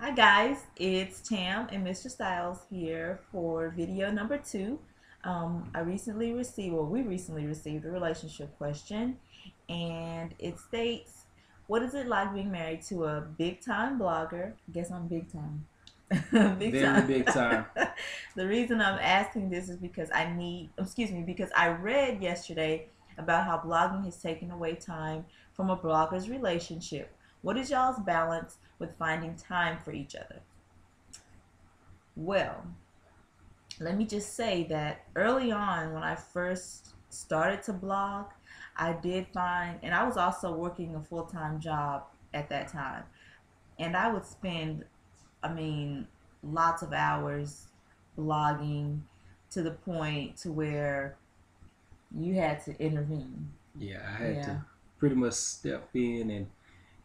Hi guys, it's Tam and Mr. Styles here for video number 2. We recently received a relationship question, and it states, what is it like being married to a big time blogger? I guess I'm big time. Big Very time. big time. The reason I'm asking this is because I read yesterday about how blogging has taken away time from a blogger's relationship. What is y'all's balance with finding time for each other? Well, let me just say that early on, when I first started to blog, I did find, and I was also working a full time job at that time, and I would spend, I mean, lots of hours blogging to the point to where you had to intervene. Yeah, I had Yeah, to pretty much step in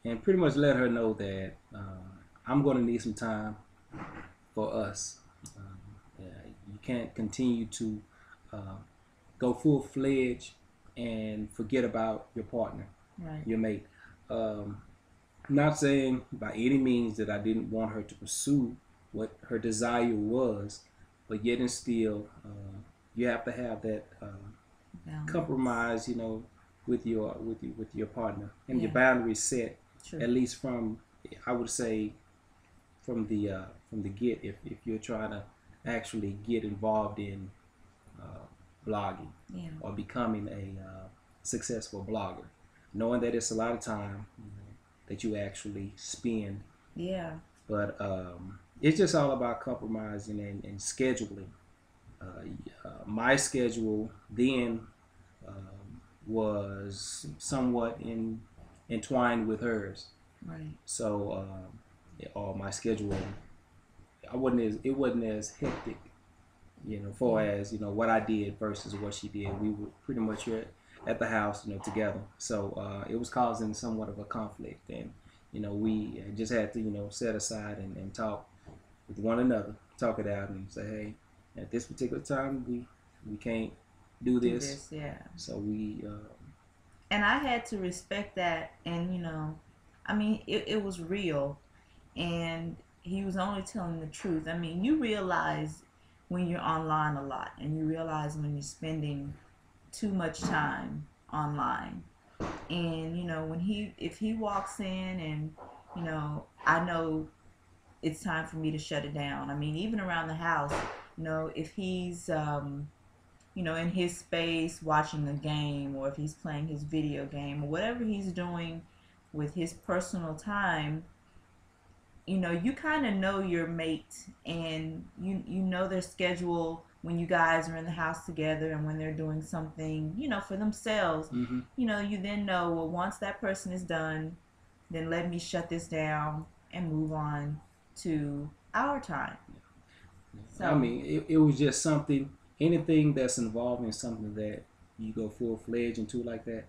and pretty much let her know that I'm going to need some time for us. Yeah, you can't continue to uh, go full fledged and forget about your partner, right. your mate. Um, Not saying by any means that I didn't want her to pursue what her desire was, but yet and still, you have to have that Balance. compromise, with your partner, and your Yeah, boundaries set true. at least from, I would say, from the get. If you're trying to actually get involved in uh, blogging Yeah, or becoming a successful blogger, knowing that it's a lot of time, that you actually spend, yeah, but it's just all about compromising and scheduling. My schedule then was somewhat entwined with hers. right. So, or my schedule, I wasn't as it wasn't as hectic, far Yeah, as what I did versus what she did. We were pretty much here at the house, together. So it was causing somewhat of a conflict, and we just had to set aside and talk with one another, talk it out, and say, hey, at this particular time we can't do do this. this. Yeah. So we And I had to respect that, and I mean, it was real, and he was only telling the truth. I mean, you realize when you're online a lot, and you realize when you're spending too much time online. And when if he walks in, and I know it's time for me to shut it down. I mean, even around the house, if he's in his space watching a game, or if he's playing his video game, or whatever he's doing with his personal time, you kind of know your mate, and you know their schedule when you guys are in the house together, and when they're doing something, for themselves. mm-hmm. You then know, well, once that person is done, then let me shut this down and move on to our time. I So, mean, it was just something, anything that's involving something that you go full fledged into like that,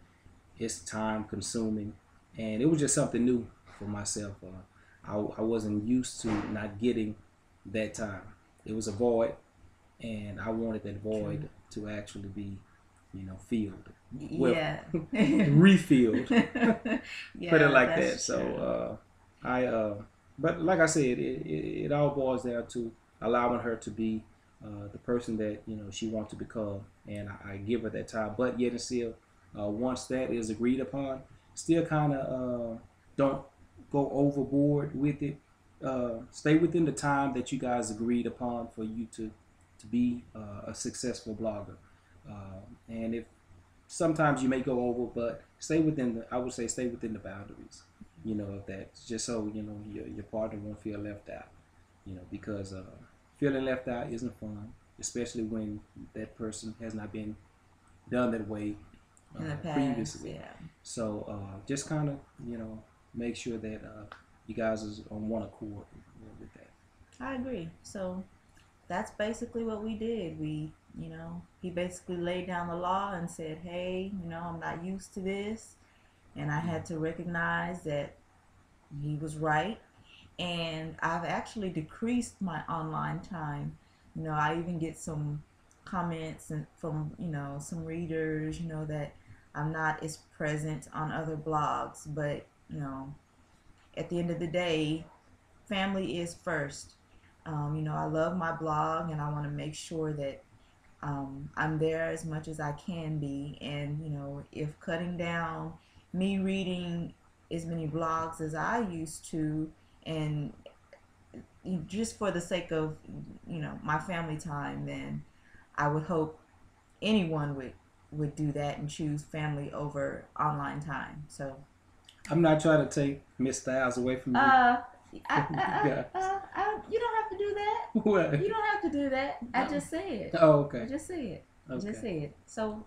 it's time consuming. And it was just something new for myself. I wasn't used to not getting that time. It was a void, and I wanted that true. void to actually be, filled. Well, Yeah. refilled. Put it Yeah, like that. that's true. So but like I said, it all boils down to allowing her to be the person that she wants to become, and I give her that time. But yet and still, once that is agreed upon, still kind of don't go overboard with it. Stay within the time that you guys agreed upon for you to be a successful blogger. And if sometimes you may go over, but stay within the. I would say stay within the boundaries. Of that, just so your partner won't feel left out. Because feeling left out isn't fun, especially when that person has not been done that way In the past, previously. yeah. So just kind of make sure that you guys is on one accord with that. I agree. So that's basically what we did. He basically laid down the law and said, hey, I'm not used to this. And I Yeah. had to recognize that he was right. And I've actually decreased my online time. I even get some comments and from, some readers, that I'm not as present on other blogs. But, at the end of the day, family is first. You know, I love my blog, and I want to make sure that I'm there as much as I can be. And you know, if cutting down me reading as many blogs as I used to, and just for the sake of my family time, then I would hope anyone would do that and choose family over online time. So I'm not trying to take Miss Styles away from you. I, you don't have to do that. What? You don't have to do that. No. I just said. Oh, okay. I just said. Okay. Just said. So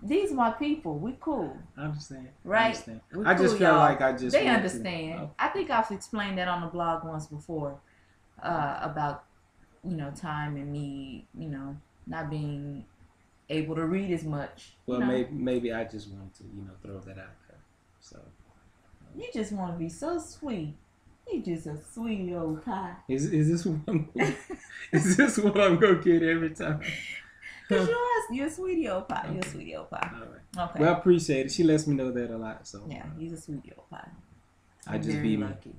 these are my people. We cool. I understand. Right? I understand. We I cool, just feel y'all. like I just they want understand. To, oh. I think I've explained that on the blog once before about time and me not being able to read as much. Well, maybe I just wanted to throw that out there. So you just want to be so sweet. You just a sweet old pie. Is this what is this what I'm gonna get every time? Cause you're a sweetie old pie. Okay. You're a sweetie old pie. All right. Okay. Well, I appreciate it. She lets me know that a lot. So yeah, he's a sweetie old pie. I just be lucky.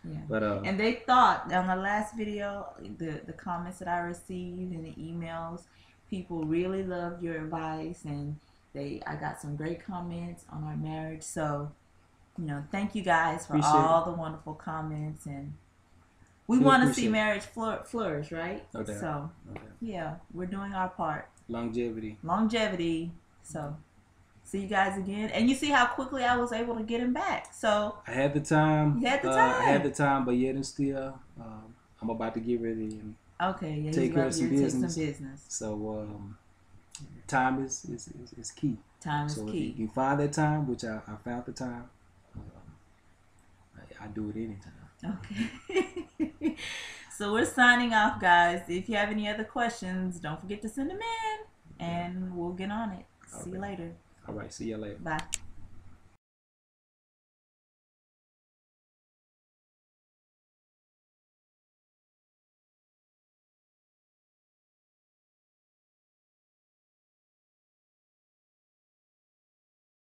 Yeah. But and they thought on the last video, the comments that I received and the emails, people really loved your advice, and I got some great comments on our marriage. So, thank you guys for all the wonderful comments, and we want to see marriage flourish, right? Okay. So, yeah, we're doing our part. Longevity. So, see you guys again, and you see how quickly I was able to get him back. So I had the time. You had the time. I had the time, but yet and still, I'm about to get ready and take care of some business. So time is key. Time is key. If you find that time, which I found the time, I do it anytime. Okay. So we're signing off, guys. If you have any other questions, don't forget to send them in, and we'll get on it. See you later. All right. See you later. Bye.